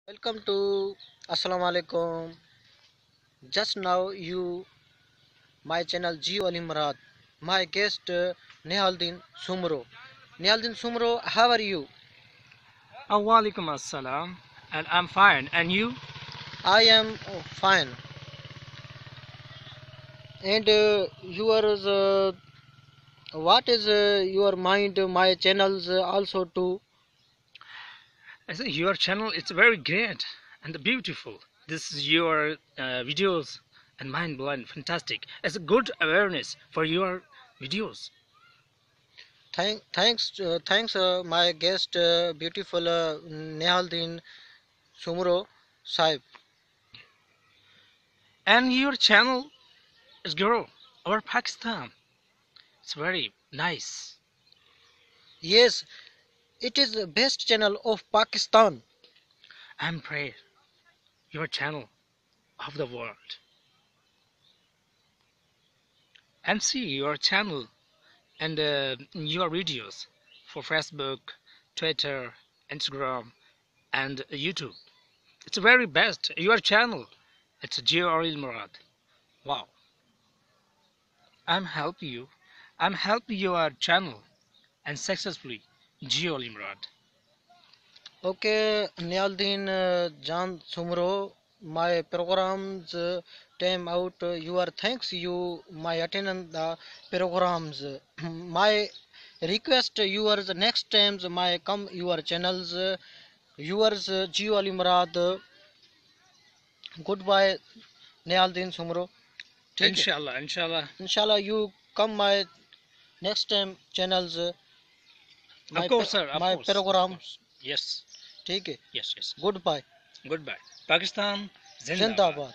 Welcome to Assalamu alaikum. Just now my channel Geo Ali Murad. My guest Nihaldin Sumro. Nihaldin Sumro, how are you? Walaikum assalam, and I'm fine. And you? I am fine. And what is your mind? My channels also too. I say your channel it's very great and beautiful. This is your videos and mind blowing, fantastic. It's a good awareness for your videos. Thanks, my guest, beautiful Nihaldin Sumro Saib. And your channel is grow over Pakistan. It's very nice. Yes, it is the best channel of Pakistan. I'm proud your channel of the world. And see your channel and your videos for Facebook, Twitter, Instagram, and YouTube. It's very best. Your channel. It's Geo Ali Murad. Wow. I'm helping you. I'm helping your channel and successfully Geo Ali Murad. Okay, Nialdin Jan Sumro, my programs time out. You are thanks you my attendance the programs. My request yours next times my come your channels yours Geo Ali Murad. Goodbye Nialdin Sumro. ठीक है Inshallah, inshallah. Inshallah you come my next time channels Of course, sir. Of my course. programs Yes. ठीक है Yes, yes. Goodbye Goodbye. Pakistan, Zindabad. जिंदाबाद